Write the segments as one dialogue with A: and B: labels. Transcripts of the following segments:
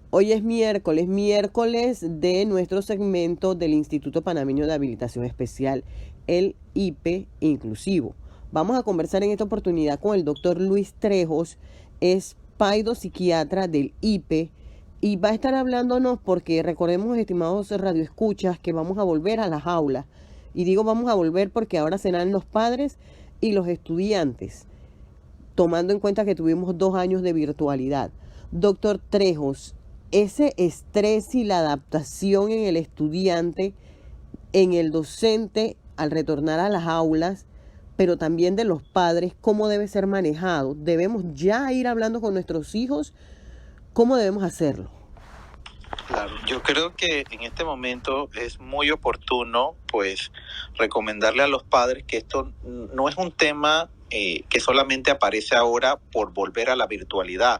A: Hoy es miércoles de nuestro segmento del Instituto Panameño de Habilitación Especial, el IPE Inclusivo. Vamos a conversar en esta oportunidad con el doctor Luis Trejos, es psiquiatra del IPE, y va a estar hablándonos porque recordemos, estimados radioescuchas, que vamos a volver a las aulas. Y digo vamos a volver porque ahora serán los padres y los estudiantes, tomando en cuenta que tuvimos 2 años de virtualidad. Doctor Trejos, ese estrés y la adaptación en el estudiante, en el docente al retornar a las aulas, pero también de los padres, ¿cómo debe ser manejado? ¿Debemos ya ir hablando con nuestros hijos? ¿Cómo debemos hacerlo?
B: Claro, yo creo que en este momento es muy oportuno, pues, recomendarle a los padres que esto no es un tema que solamente aparece ahora por volver a la virtualidad.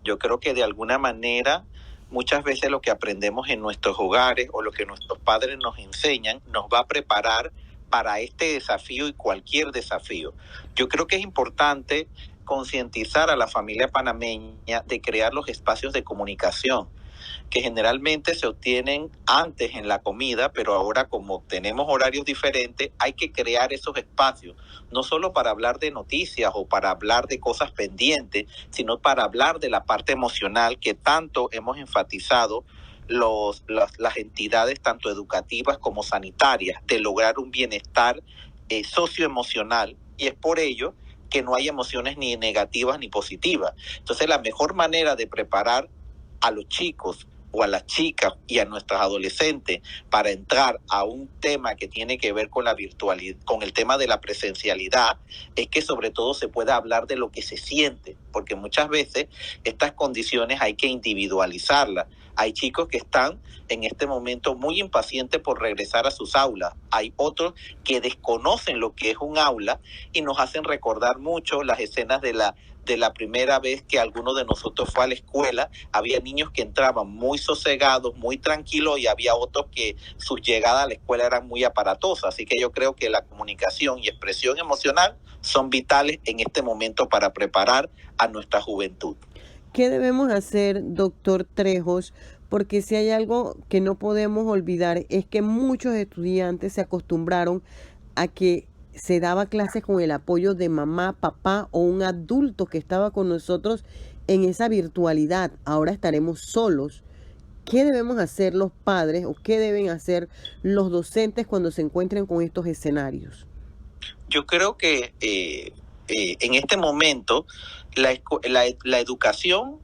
B: Yo creo que de alguna manera muchas veces lo que aprendemos en nuestros hogares o lo que nuestros padres nos enseñan nos va a preparar para este desafío y cualquier desafío. Yo creo que es importante concientizar a la familia panameña de crear los espacios de comunicación que generalmente se obtienen antes en la comida, pero ahora como tenemos horarios diferentes, hay que crear esos espacios, no solo para hablar de noticias o para hablar de cosas pendientes, sino para hablar de la parte emocional que tanto hemos enfatizado las entidades tanto educativas como sanitarias, de lograr un bienestar socioemocional, y es por ello que no hay emociones ni negativas ni positivas. Entonces la mejor manera de preparar a los chicos o a las chicas y a nuestras adolescentes para entrar a un tema que tiene que ver con la virtualidad, con el tema de la presencialidad, es que sobre todo se pueda hablar de lo que se siente, porque muchas veces estas condiciones hay que individualizarlas. Hay chicos que están en este momento muy impacientes por regresar a sus aulas. Hay otros que desconocen lo que es un aula y nos hacen recordar mucho las escenas de la primera vez que alguno de nosotros fue a la escuela. Había niños que entraban muy sosegados, muy tranquilos, y había otros que sus llegadas a la escuela eran muy aparatosas. Así que yo creo que la comunicación y expresión emocional son vitales en este momento para preparar a nuestra juventud.
A: ¿Qué debemos hacer, doctor Trejos? Porque si hay algo que no podemos olvidar es que muchos estudiantes se acostumbraron a que se daba clases con el apoyo de mamá, papá o un adulto que estaba con nosotros en esa virtualidad. Ahora estaremos solos. ¿Qué debemos hacer los padres o qué deben hacer los docentes cuando se encuentren con estos escenarios?
B: Yo creo que en este momento la educación,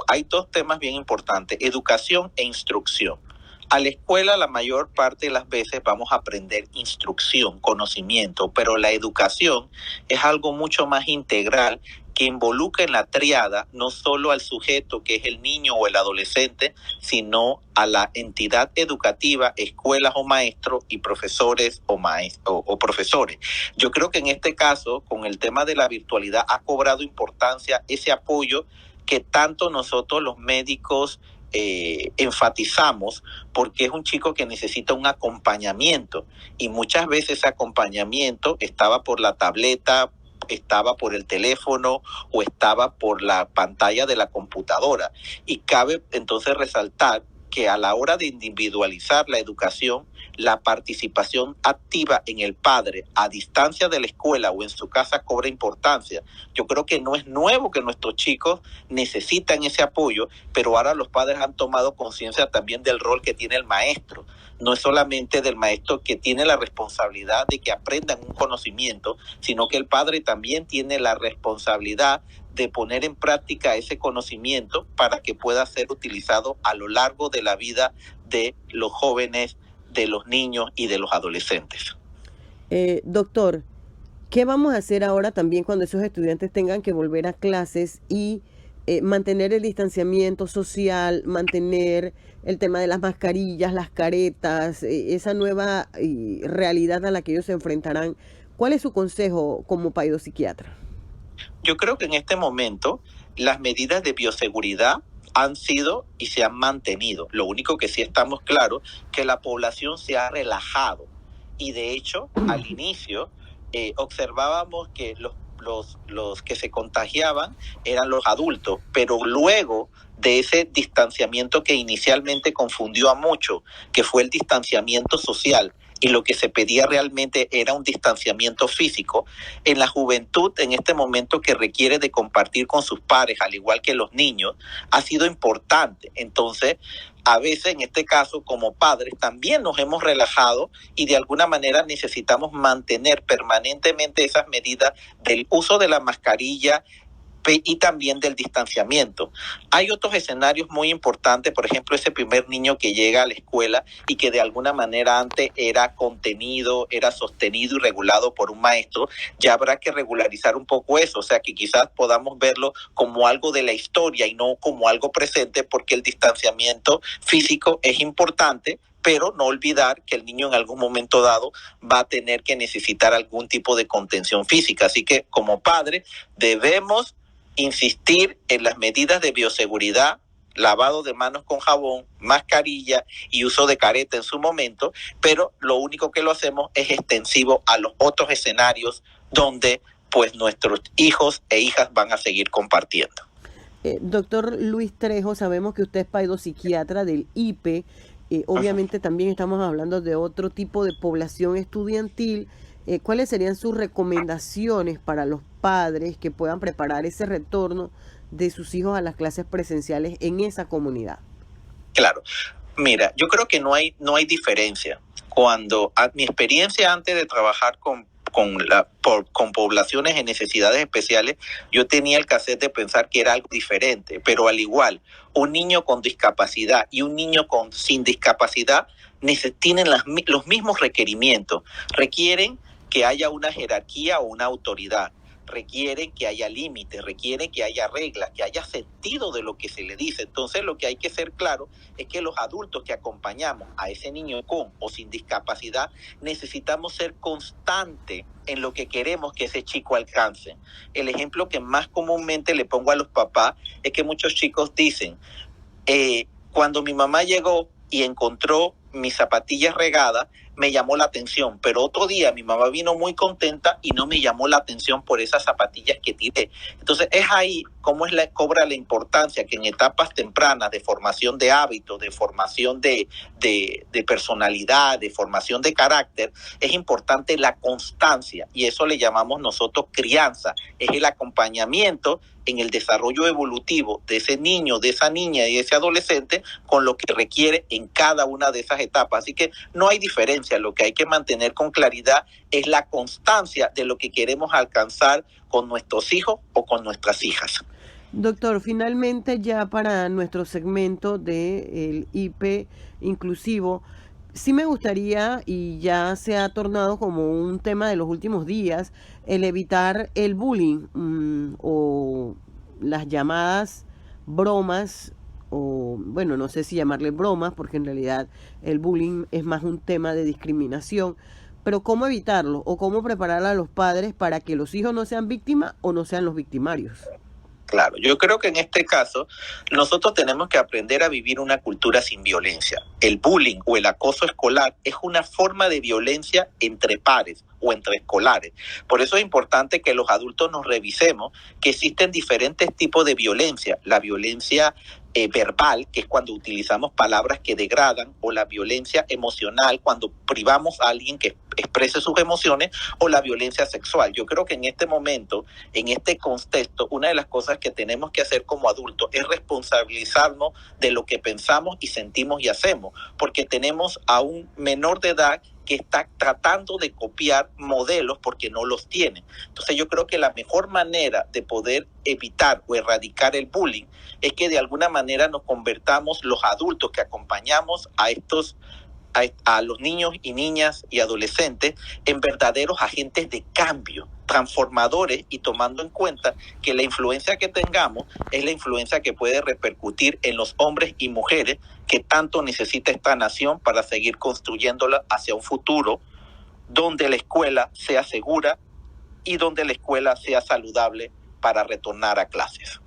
B: hay dos temas bien importantes: educación e instrucción. A la escuela la mayor parte de las veces vamos a aprender instrucción, conocimiento, pero la educación es algo mucho más integral que involucra en la triada no solo al sujeto que es el niño o el adolescente, sino a la entidad educativa, escuelas o maestros y profesores o profesores. Yo creo que en este caso, con el tema de la virtualidad, ha cobrado importancia ese apoyo que tanto nosotros los médicos enfatizamos, porque es un chico que necesita un acompañamiento, y muchas veces ese acompañamiento estaba por la tableta, estaba por el teléfono o estaba por la pantalla de la computadora. Y cabe entonces resaltar que a la hora de individualizar la educación, la participación activa en el padre a distancia de la escuela o en su casa cobra importancia. Yo creo que no es nuevo que nuestros chicos necesitan ese apoyo, pero ahora los padres han tomado conciencia también del rol que tiene el maestro. No es solamente del maestro que tiene la responsabilidad de que aprendan un conocimiento, sino que el padre también tiene la responsabilidad de poner en práctica ese conocimiento para que pueda ser utilizado a lo largo de la vida de los jóvenes, de los niños y de los adolescentes.
A: Doctor, ¿qué vamos a hacer ahora también cuando esos estudiantes tengan que volver a clases y mantener el distanciamiento social, mantener el tema de las mascarillas, las caretas, esa nueva realidad a la que ellos se enfrentarán? ¿Cuál es su consejo como psiquiatra?
B: Yo creo que en este momento las medidas de bioseguridad han sido y se han mantenido. Lo único que sí estamos claros que la población se ha relajado, y de hecho al inicio observábamos que los que se contagiaban eran los adultos, pero luego de ese distanciamiento que inicialmente confundió a muchos, que fue el distanciamiento social, y lo que se pedía realmente era un distanciamiento físico, en la juventud, en este momento que requiere de compartir con sus pares, al igual que los niños, ha sido importante. Entonces, a veces, en este caso, como padres, también nos hemos relajado y de alguna manera necesitamos mantener permanentemente esas medidas del uso de la mascarilla y también del distanciamiento. Hay otros escenarios muy importantes, por ejemplo, ese primer niño que llega a la escuela y que de alguna manera antes era contenido, era sostenido y regulado por un maestro, ya habrá que regularizar un poco eso, o sea que quizás podamos verlo como algo de la historia y no como algo presente, porque el distanciamiento físico es importante, pero no olvidar que el niño en algún momento dado va a tener que necesitar algún tipo de contención física. Así que como padres debemos insistir en las medidas de bioseguridad, lavado de manos con jabón, mascarilla y uso de careta en su momento, pero lo único que lo hacemos es extensivo a los otros escenarios donde pues nuestros hijos e hijas van a seguir compartiendo.
A: Doctor Luis Trejo, sabemos que usted es paidopsiquiatra del IPE. Obviamente también estamos hablando de otro tipo de población estudiantil. ¿Cuáles serían sus recomendaciones para los padres que puedan preparar ese retorno de sus hijos a las clases presenciales en esa comunidad?
B: Claro, mira, yo creo que no hay diferencia. Mi experiencia antes de trabajar con poblaciones en necesidades especiales, yo tenía el cassette de pensar que era algo diferente, pero al igual, un niño con discapacidad y un niño sin discapacidad tienen los mismos requerimientos. Requieren que haya una jerarquía o una autoridad, requieren que haya límites, requieren que haya reglas, que haya sentido de lo que se le dice. Entonces lo que hay que ser claro es que los adultos que acompañamos a ese niño con o sin discapacidad necesitamos ser constantes en lo que queremos que ese chico alcance. El ejemplo que más comúnmente le pongo a los papás es que muchos chicos dicen, cuando mi mamá llegó y encontró mis zapatillas regadas, me llamó la atención, pero otro día mi mamá vino muy contenta y no me llamó la atención por esas zapatillas que tiré. Entonces es ahí cómo cobra la importancia que en etapas tempranas de formación de hábitos, de formación de personalidad, de formación de carácter, es importante la constancia, y eso le llamamos nosotros crianza, es el acompañamiento en el desarrollo evolutivo de ese niño, de esa niña y de ese adolescente con lo que requiere en cada una de esas etapas. Así que no hay diferencia, lo que hay que mantener con claridad es la constancia de lo que queremos alcanzar con nuestros hijos o con nuestras hijas.
A: Doctor, finalmente ya para nuestro segmento del IP inclusivo, sí me gustaría, y ya se ha tornado como un tema de los últimos días, el evitar el bullying o las llamadas bromas, o bueno, no sé si llamarle bromas, porque en realidad el bullying es más un tema de discriminación, pero cómo evitarlo o cómo preparar a los padres para que los hijos no sean víctimas o no sean los victimarios.
B: Claro, yo creo que en este caso nosotros tenemos que aprender a vivir una cultura sin violencia. El bullying o el acoso escolar es una forma de violencia entre pares o entre escolares. Por eso es importante que los adultos nos revisemos que existen diferentes tipos de violencia. La violencia verbal, que es cuando utilizamos palabras que degradan, o la violencia emocional, cuando privamos a alguien que exprese sus emociones, o la violencia sexual. Yo creo que en este momento, en este contexto, una de las cosas que tenemos que hacer como adultos es responsabilizarnos de lo que pensamos y sentimos y hacemos, porque tenemos a un menor de edad que está tratando de copiar modelos porque no los tiene. Entonces yo creo que la mejor manera de poder evitar o erradicar el bullying es que de alguna manera nos convertamos los adultos que acompañamos a los niños y niñas y adolescentes en verdaderos agentes de cambio, transformadores, y tomando en cuenta que la influencia que tengamos es la influencia que puede repercutir en los hombres y mujeres que tanto necesita esta nación para seguir construyéndola hacia un futuro donde la escuela sea segura y donde la escuela sea saludable para retornar a clases.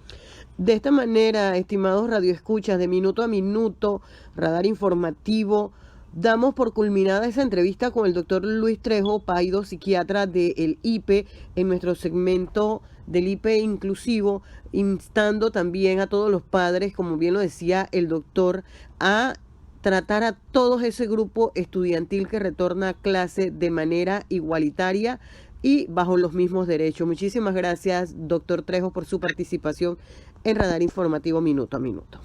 A: De esta manera, estimados radioescuchas, de minuto a minuto, Radar Informativo, damos por culminada esa entrevista con el doctor Luis Trejo, paidopsiquiatra del IPE, en nuestro segmento del IP inclusivo, instando también a todos los padres, como bien lo decía el doctor, a tratar a todo ese grupo estudiantil que retorna a clase de manera igualitaria y bajo los mismos derechos. Muchísimas gracias, doctor Trejo, por su participación en Radar Informativo Minuto a Minuto.